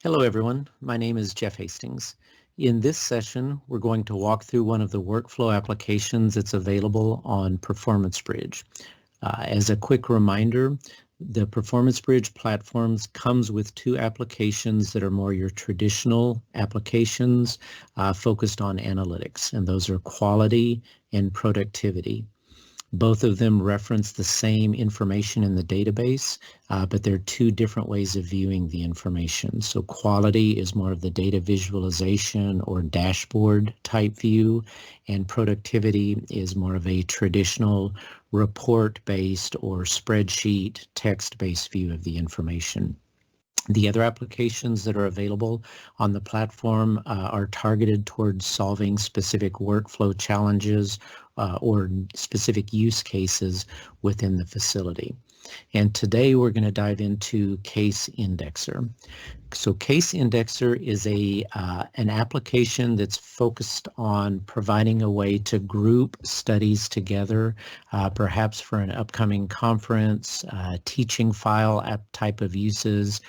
Hello everyone, my name is Jeff Hastings. In this session, we're going to walk through one of the workflow applications that's available on Performance Bridge. As a quick reminder, the Performance Bridge platforms comes with two applications that are more your traditional applications focused on analytics, and those are quality and productivity. Both of them reference the same information in the database, but they're two different ways of viewing the information. So quality is more of the data visualization or dashboard type view, and productivity is more of a traditional report-based or spreadsheet text-based view of the information. The other applications that are available on the platform are targeted towards solving specific workflow challenges or specific use cases within the facility. And today we're going to dive into Case Indexer. So Case Indexer is an application that's focused on providing a way to group studies together, perhaps for an upcoming conference, teaching file app type of uses,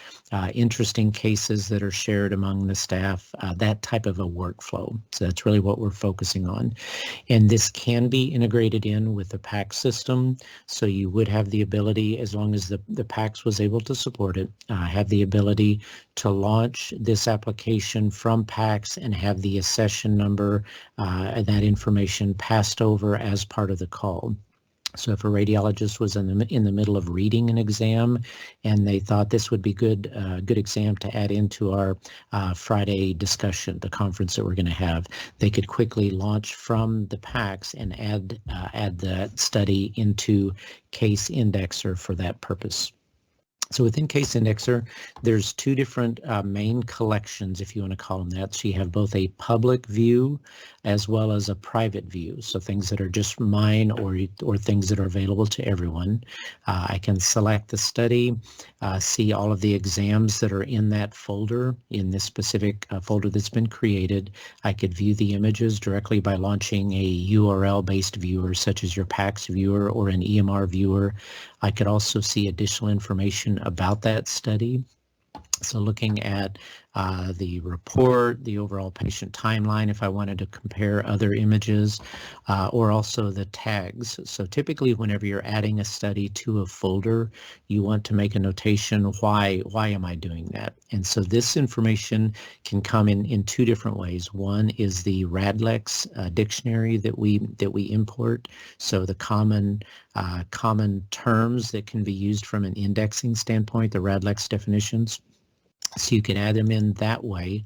interesting cases that are shared among the staff, that type of a workflow. So that's really what we're focusing on. And this can be integrated in with the PACS system. So you would have the ability, as long as the PACS was able to support it, have the ability to launch this application from PACS and have the accession number, that information passed over as part of the call. So if a radiologist was in the middle of reading an exam and they thought this would be good exam to add into our Friday discussion, the conference that we're going to have, they could quickly launch from the PACS and add that study into Case Indexer for that purpose. So within Case Indexer, there's two different main collections, if you want to call them that. So you have both a public view as well as a private view. So things that are just mine or things that are available to everyone. I can select the study, see all of the exams that are in that folder, in this specific folder that's been created. I could view the images directly by launching a URL-based viewer, such as your PACS viewer or an EMR viewer. I could also see additional information about that study. So looking at the report, the overall patient timeline, if I wanted to compare other images, or also the tags. So typically whenever you're adding a study to a folder, you want to make a notation, why am I doing that? And so this information can come in two different ways. One is the RADLEX dictionary that we import. So the common terms that can be used from an indexing standpoint, the RADLEX definitions. So you can add them in that way,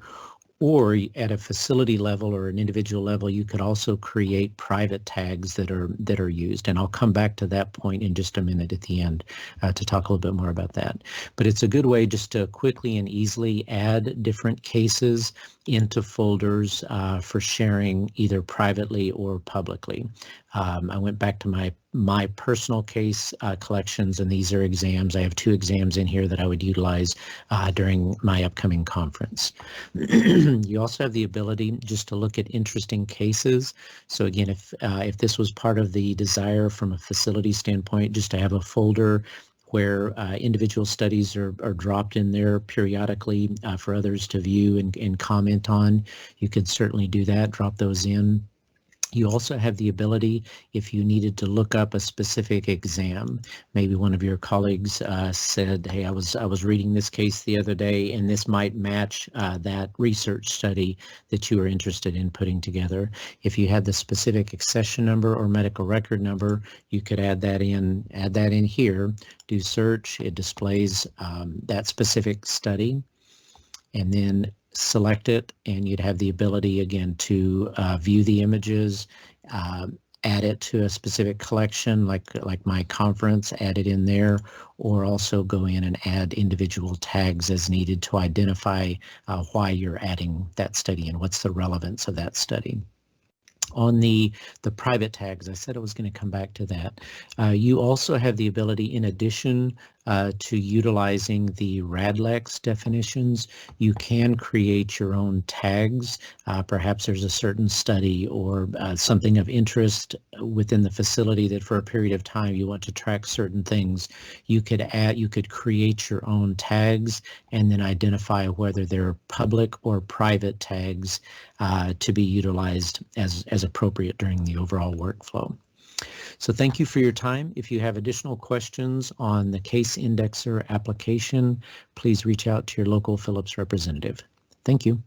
or at a facility level or an individual level, you could also create private tags that are used. And I'll come back to that point in just a minute at the end to talk a little bit more about that. But it's a good way just to quickly and easily add different cases into folders for sharing either privately or publicly. I went back to my personal case collections, and these are exams. I have two exams in here that I would utilize during my upcoming conference. You also have the ability just to look at interesting cases. So again, if this was part of the desire from a facility standpoint, just to have a folder where individual studies are dropped in there periodically for others to view and comment on, you could certainly do that, drop those in. You also have the ability, if you needed to look up a specific exam, maybe one of your colleagues said, hey, I was reading this case the other day, and this might match that research study that you were interested in putting together. If you had the specific accession number or medical record number, you could add that in here, do search, it displays that specific study, and then select it, and you'd have the ability again to view the images, add it to a specific collection like my conference, add it in there, or also go in and add individual tags as needed to identify why you're adding that study and what's the relevance of that study. On the private tags, I said I was going to come back to that. You also have the ability, in addition to utilizing the RADLEX definitions. You can create your own tags. Perhaps there's a certain study or something of interest within the facility that for a period of time you want to track certain things. You could create your own tags and then identify whether they're public or private tags to be utilized as appropriate during the overall workflow. So thank you for your time. If you have additional questions on the Case Indexer application, please reach out to your local Philips representative. Thank you.